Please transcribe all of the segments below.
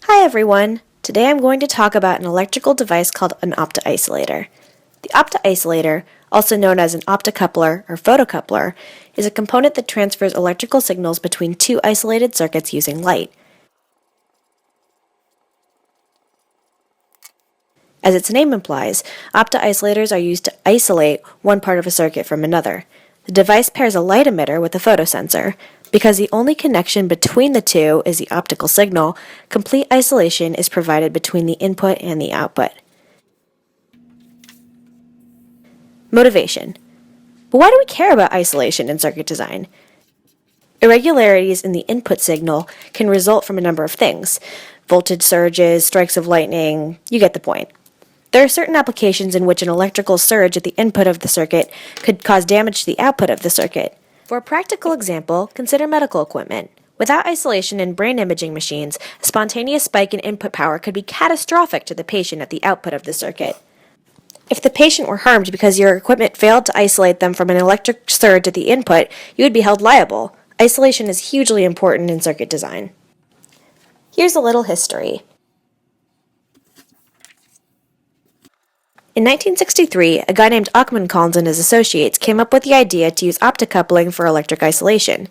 Hi everyone! Today I'm going to talk about an electrical device called an opto-isolator. The opto-isolator, also known as an optocoupler or photocoupler, is a component that transfers electrical signals between two isolated circuits using light. As its name implies, opto-isolators are used to isolate one part of a circuit from another. The device pairs a light emitter with a photosensor. Because the only connection between the two is the optical signal, complete isolation is provided between the input and the output. Motivation. But why do we care about isolation in circuit design? Irregularities in the input signal can result from a number of things. Voltage surges, strikes of lightning, you get the point. There are certain applications in which an electrical surge at the input of the circuit could cause damage to the output of the circuit. For a practical example, consider medical equipment. Without isolation in brain imaging machines, a spontaneous spike in input power could be catastrophic to the patient at the output of the circuit. If the patient were harmed because your equipment failed to isolate them from an electric surge at the input, you would be held liable. Isolation is hugely important in circuit design. Here's a little history. In 1963, a guy named Collins and his associates came up with the idea to use optocoupling for electric isolation.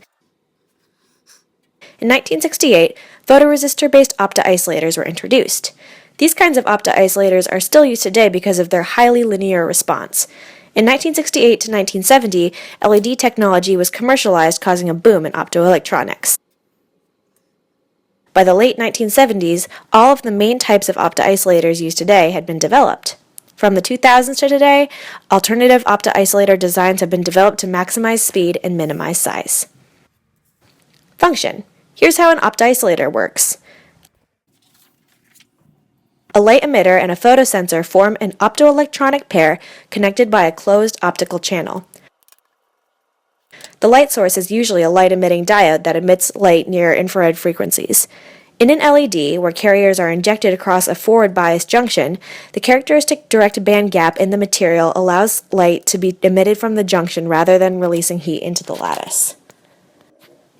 In 1968, photoresistor-based opto-isolators were introduced. These kinds of opto-isolators are still used today because of their highly linear response. In 1968 to 1970, LED technology was commercialized, causing a boom in optoelectronics. By the late 1970s, all of the main types of opto-isolators used today had been developed. From the 2000s to today, alternative opto-isolator designs have been developed to maximize speed and minimize size. Function. Here's how an opto-isolator works. A light emitter and a photosensor form an optoelectronic pair connected by a closed optical channel. The light source is usually a light-emitting diode that emits light near infrared frequencies. In an LED, where carriers are injected across a forward bias junction, the characteristic direct band gap in the material allows light to be emitted from the junction rather than releasing heat into the lattice.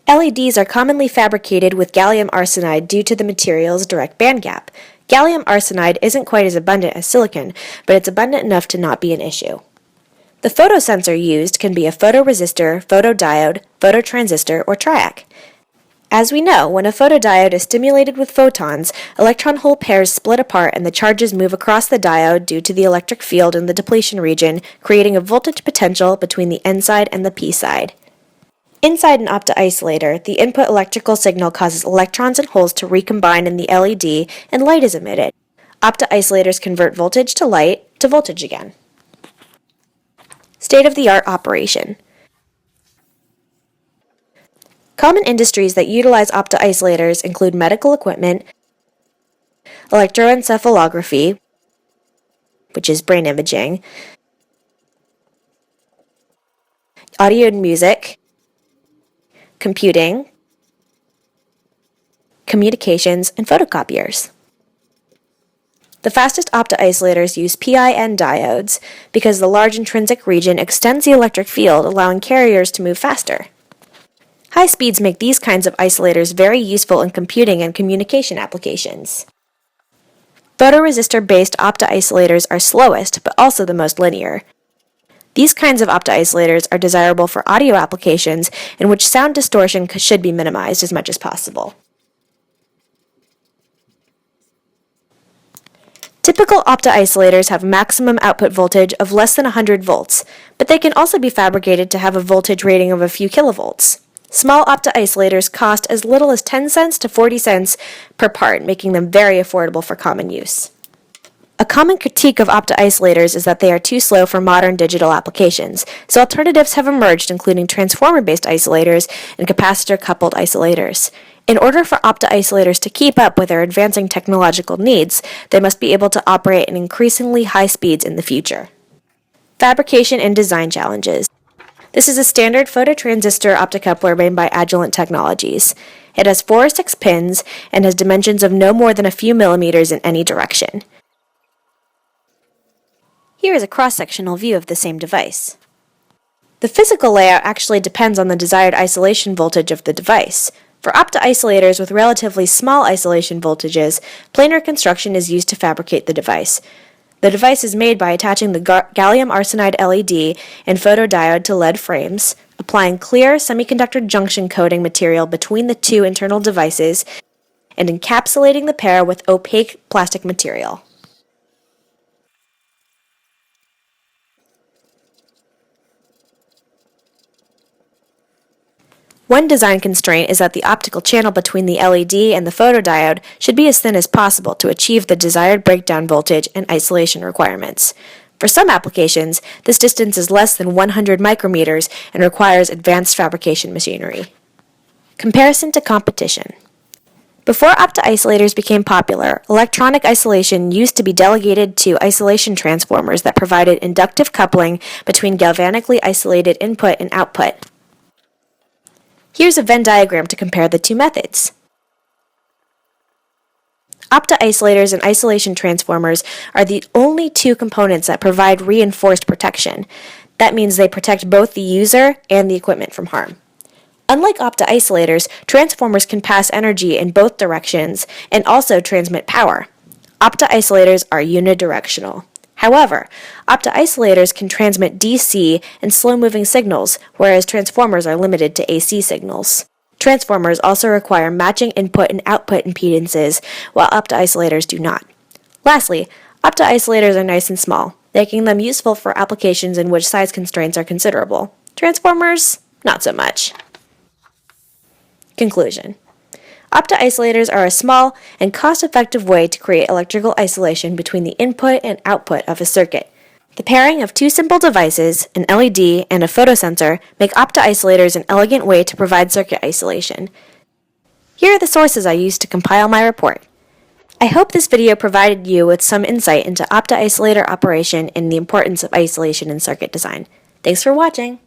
LEDs are commonly fabricated with gallium arsenide due to the material's direct band gap. Gallium arsenide isn't quite as abundant as silicon, but it's abundant enough to not be an issue. The photosensor used can be a photoresistor, photodiode, phototransistor, or triac. As we know, when a photodiode is stimulated with photons, electron-hole pairs split apart and the charges move across the diode due to the electric field in the depletion region, creating a voltage potential between the N side and the P side. Inside an opto-isolator, the input electrical signal causes electrons and holes to recombine in the LED, and light is emitted. Opto-isolators convert voltage to light to voltage again. State-of-the-art operation. Common industries that utilize opto-isolators include medical equipment, electroencephalography, which is brain imaging, audio and music, computing, communications, and photocopiers. The fastest opto-isolators use PIN diodes because the large intrinsic region extends the electric field, allowing carriers to move faster. High speeds make these kinds of isolators very useful in computing and communication applications. Photoresistor-based opto-isolators are slowest, but also the most linear. These kinds of opto-isolators are desirable for audio applications in which sound distortion should be minimized as much as possible. Typical opto-isolators have maximum output voltage of less than 100 volts, but they can also be fabricated to have a voltage rating of a few kilovolts. Small opto-isolators cost as little as 10 cents to 40 cents per part, making them very affordable for common use. A common critique of opto-isolators is that they are too slow for modern digital applications, so alternatives have emerged including transformer-based isolators and capacitor-coupled isolators. In order for opto-isolators to keep up with their advancing technological needs, they must be able to operate at increasingly high speeds in the future. Fabrication and design challenges. This is a standard phototransistor optocoupler made by Agilent Technologies. It has 4 or 6 pins and has dimensions of no more than a few millimeters in any direction. Here is a cross-sectional view of the same device. The physical layout actually depends on the desired isolation voltage of the device. For opto-isolators with relatively small isolation voltages, planar construction is used to fabricate the device. The device is made by attaching the gallium arsenide LED and photodiode to lead frames, applying clear semiconductor junction coating material between the two internal devices, and encapsulating the pair with opaque plastic material. One design constraint is that the optical channel between the LED and the photodiode should be as thin as possible to achieve the desired breakdown voltage and isolation requirements. For some applications, this distance is less than 100 micrometers and requires advanced fabrication machinery. Comparison to competition. Before opto-isolators became popular, electronic isolation used to be delegated to isolation transformers that provided inductive coupling between galvanically isolated input and output. Here's a Venn diagram to compare the two methods. Opto-isolators and isolation transformers are the only two components that provide reinforced protection. That means they protect both the user and the equipment from harm. Unlike opto-isolators, transformers can pass energy in both directions and also transmit power. Opto-isolators are unidirectional. However, opto-isolators can transmit DC and slow-moving signals, whereas transformers are limited to AC signals. Transformers also require matching input and output impedances, while opto-isolators do not. Lastly, opto-isolators are nice and small, making them useful for applications in which size constraints are considerable. Transformers, not so much. Conclusion. Opto-isolators are a small and cost-effective way to create electrical isolation between the input and output of a circuit. The pairing of two simple devices, an LED and a photosensor, make opto-isolators an elegant way to provide circuit isolation. Here are the sources I used to compile my report. I hope this video provided you with some insight into opto-isolator operation and the importance of isolation in circuit design. Thanks for watching!